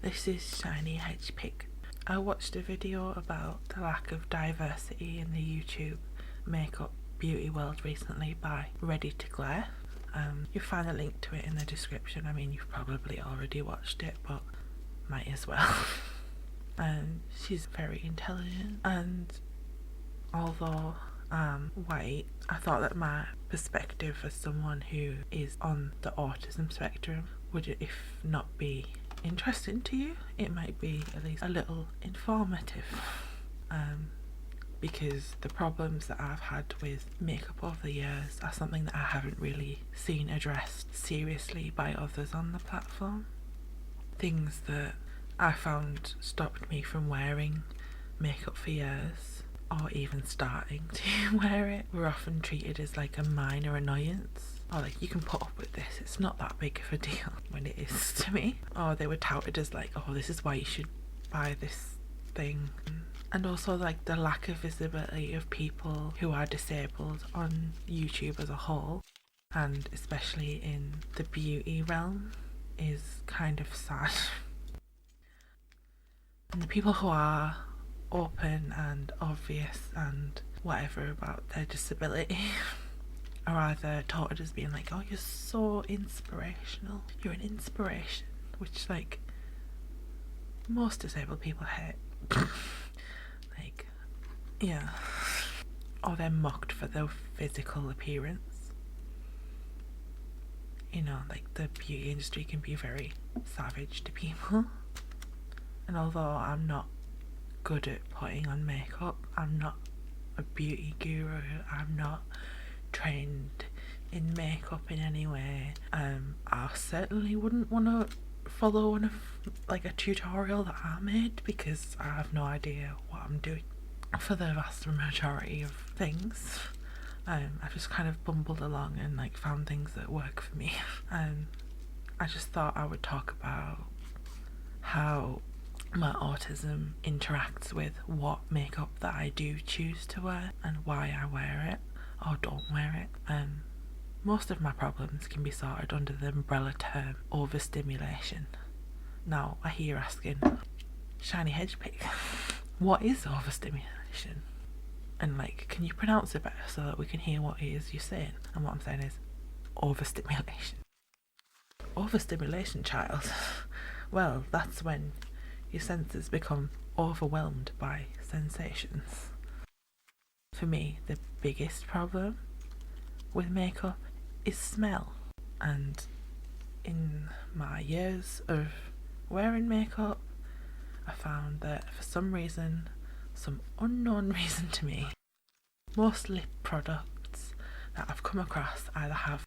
this is Shiny Hedgepig. I watched a video about the lack of diversity in the YouTube makeup beauty world recently by Ready to Glare. You'll find a link to it in the description. I mean, you've probably already watched it, but might as well. And she's very intelligent, and although I'm white, I thought that my perspective as someone who is on the autism spectrum would, if not be interesting to you, it might be at least a little informative. Because the problems that I've had with makeup over the years are something that I haven't really seen addressed seriously by others on the platform. Things that I found stopped me from wearing makeup for years, or even starting to wear it, were often treated as like a minor annoyance, or like, you can put up with this, it's not that big of a deal, when it is to me. Or they were touted as like, oh, this is why you should buy this thing. And also like the lack of visibility of people who are disabled on YouTube as a whole, and especially in the beauty realm, is kind of sad. And the people who are open and obvious and whatever about their disability are either touted as being like, oh, you're so inspirational, you're an inspiration, which like most disabled people hate. Like, yeah. Or they're mocked for their physical appearance. You know, like the beauty industry can be very savage to people. And although I'm not good at putting on makeup, I'm not a beauty guru, I'm not trained in makeup in any way, I certainly wouldn't want to follow one of like a tutorial that I made, because I have no idea what I'm doing for the vast majority of things. I've just kind of bumbled along and like found things that work for me. I just thought I would talk about how my autism interacts with what makeup that I do choose to wear and why I wear it or don't wear it. Most of my problems can be sorted under the umbrella term overstimulation. Now I hear you asking, Shiny Hedgepig, what is overstimulation? And like, can you pronounce it better so that we can hear what it is you're saying? And what I'm saying is overstimulation. Overstimulation, child. Well, that's when your senses become overwhelmed by sensations. For me, the biggest problem with makeup is smell. And in my years of wearing makeup, I found that for some reason, some unknown reason to me, most lip products that I've come across either have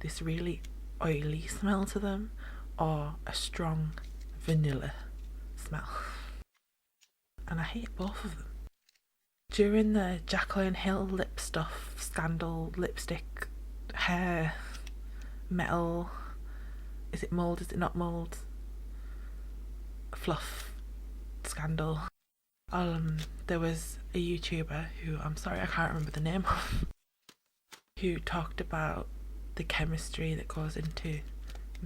this really oily smell to them or a strong vanilla smell. And I hate both of them. During the Jaclyn Hill lip stuff scandal, lipstick, hair, metal, is it mould, is it not mould, fluff scandal, there was a YouTuber who, I'm sorry I can't remember the name of, who talked about the chemistry that goes into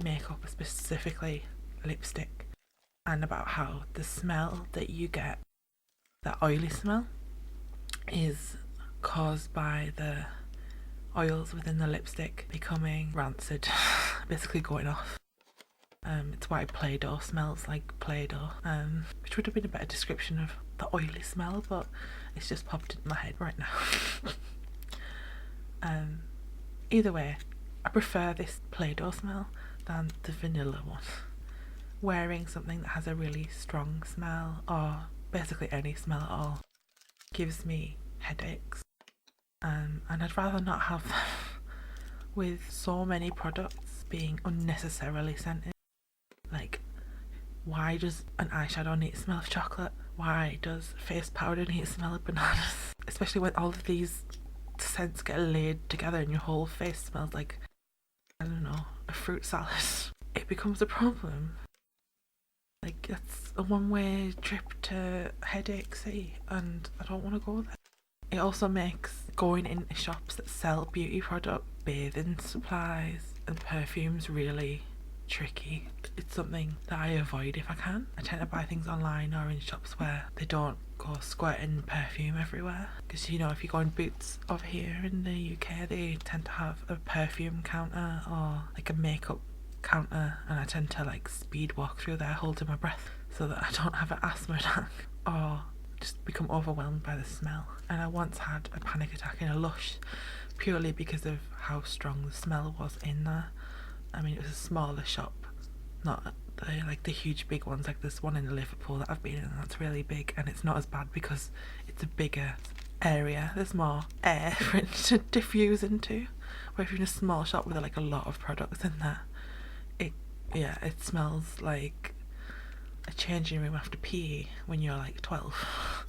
makeup, specifically lipstick, and about how the smell that you get, that oily smell, is caused by the oils within the lipstick becoming rancid, basically going off. It's why Play-Doh smells like Play-Doh, which would have been a better description of the oily smell, but it's just popped into my head right now. Either way, I prefer this Play-Doh smell than the vanilla one. Wearing something that has a really strong smell, or basically any smell at all, gives me headaches, and I'd rather not have them. With so many products being unnecessarily scented, like, why does an eyeshadow need to smell of chocolate? Why does face powder need to smell of bananas? Especially when all of these scents get laid together and your whole face smells like, I don't know, a fruit salad. It becomes a problem. Like, it's a one-way trip to Headache City, and I don't want to go there. It also makes going into shops that sell beauty product, bathing supplies and perfumes really tricky. It's something that I avoid if I can. I tend to buy things online or in shops where they don't go squirting perfume everywhere. Because, you know, if you go in Boots over here in the UK, they tend to have a perfume counter or like a makeup counter, and I tend to like speed walk through there holding my breath so that I don't have an asthma attack or just become overwhelmed by the smell. And I once had a panic attack in a Lush purely because of how strong the smell was in there. I mean, it was a smaller shop, not the huge big ones like this one in Liverpool that I've been in. That's really big, and it's not as bad because it's a bigger area. There's more air for it to diffuse into. Where if you're in a small shop with like a lot of products in there, it smells like a changing room after PE when you're like 12.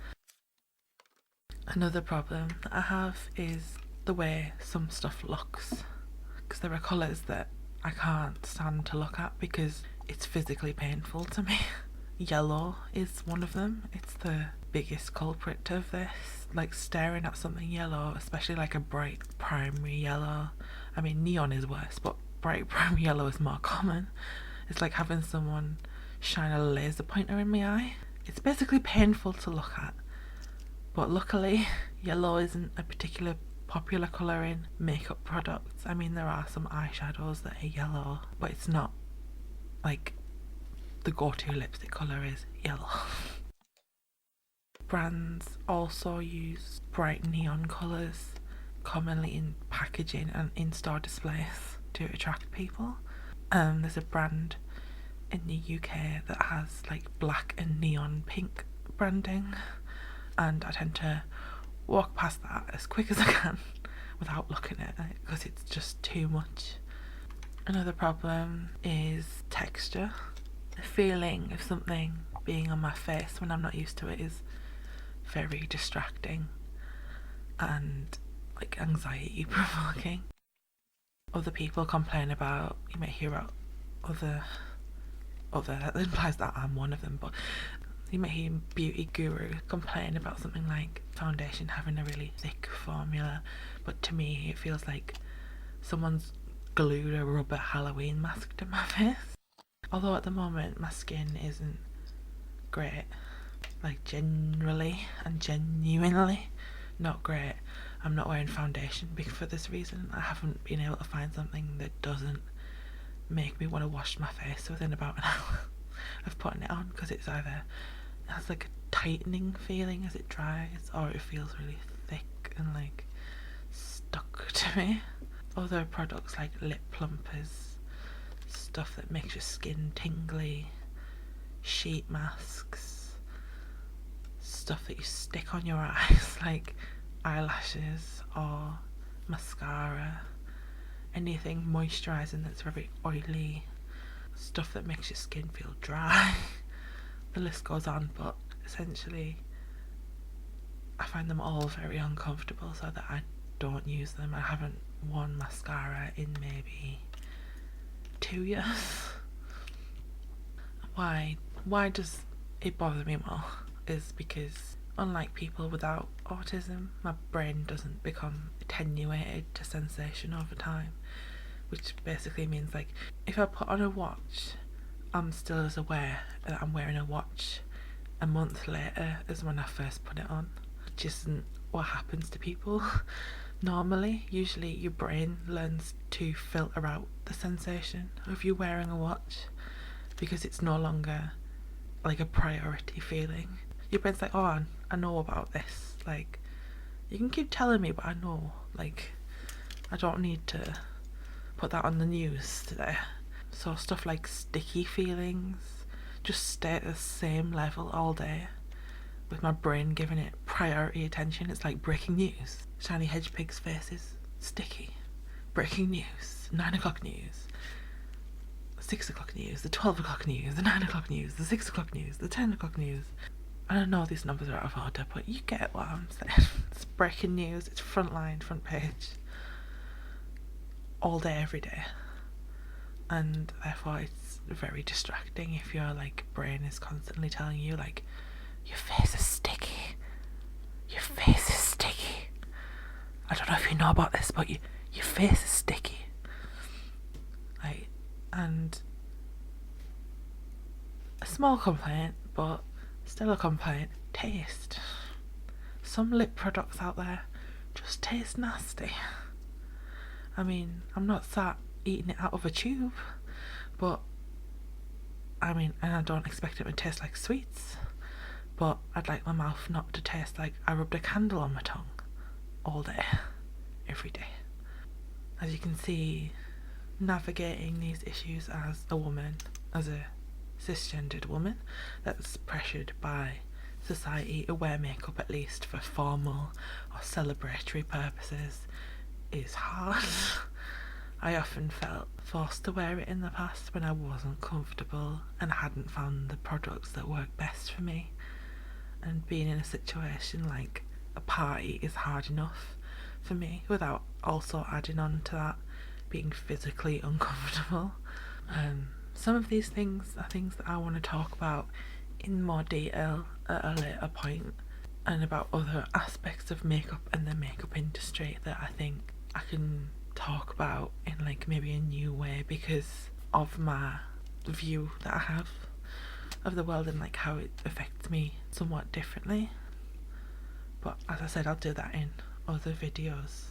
Another problem that I have is the way some stuff looks, because there are colours that I can't stand to look at because it's physically painful to me. Yellow is one of them. It's the biggest culprit of this. Like staring at something yellow, especially like a bright primary yellow. I mean, neon is worse, but bright primary yellow is more common. It's like having someone shine a laser pointer in my eye. It's basically painful to look at. But luckily, yellow isn't a particular popular colour in makeup products. I mean, there are some eyeshadows that are yellow, but it's not like the go-to lipstick colour is yellow. Brands also use bright neon colours, commonly in packaging and in-store displays, to attract people. There's a brand in the UK that has like black and neon pink branding, and I tend to walk past that as quick as I can without looking at it because it's just too much. Another problem is texture. The feeling of something being on my face when I'm not used to it is very distracting and like anxiety provoking. Other people complain about, you may hear about other that implies that I'm one of them, but you might hear beauty guru complain about something like foundation having a really thick formula, but to me it feels like someone's glued a rubber Halloween mask to my face. Although at the moment my skin isn't great, like generally and genuinely not great. I'm not wearing foundation for this reason. I haven't been able to find something that doesn't make me want to wash my face within about an hour of putting it on, because it's either it has like a tightening feeling as it dries, or it feels really thick and like stuck to me. Other products like lip plumpers, stuff that makes your skin tingly, sheet masks, stuff that you stick on your eyes like eyelashes or mascara, anything moisturising that's very oily, stuff that makes your skin feel dry. The list goes on, but essentially I find them all very uncomfortable, so that I don't use them. I haven't worn mascara in maybe 2 years. Why does it bother me more is because, unlike people without autism, my brain doesn't become attenuated to sensation over time, which basically means like if I put on a watch, I'm still as aware that I'm wearing a watch a month later as when I first put it on, which isn't what happens to people normally. Usually your brain learns to filter out the sensation of you wearing a watch because it's no longer like a priority feeling. Your brain's like, oh, I know about this, like you can keep telling me, but I know, like I don't need to put that on the news today. So stuff like sticky feelings just stay at the same level all day, with my brain giving it priority attention. It's like breaking news. Shiny hedge pigs' faces, sticky. Breaking news, 9 o'clock news, 6 o'clock news, the 12 o'clock news, the 9 o'clock news, the 6 o'clock news, the 10 o'clock news. I don't know these numbers are out of order, but you get what I'm saying. It's breaking news, it's frontline, front page, all day, every day. And therefore it's very distracting if your like brain is constantly telling you like, your face is sticky, your face is sticky. I don't know if you know about this, but your face is sticky. Like, and small complaint, but still a complaint. Taste. Some lip products out there just taste nasty. I mean, I'm not sat eating it out of a tube, but I mean, and I don't expect it to taste like sweets, but I'd like my mouth not to taste like I rubbed a candle on my tongue all day, every day. As you can see, navigating these issues as a woman, as a cisgendered woman that's pressured by society to wear makeup at least for formal or celebratory purposes, is hard. I often felt forced to wear it in the past when I wasn't comfortable and hadn't found the products that worked best for me. And being in a situation like a party is hard enough for me without also adding on to that being physically uncomfortable. Some of these things are things that I want to talk about in more detail at a later point, and about other aspects of makeup and the makeup industry that I think I can talk about in like maybe a new way because of my view that I have of the world and like how it affects me somewhat differently. But as I said, I'll do that in other videos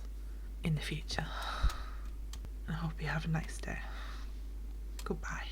in the future. I hope you have a nice day. Goodbye.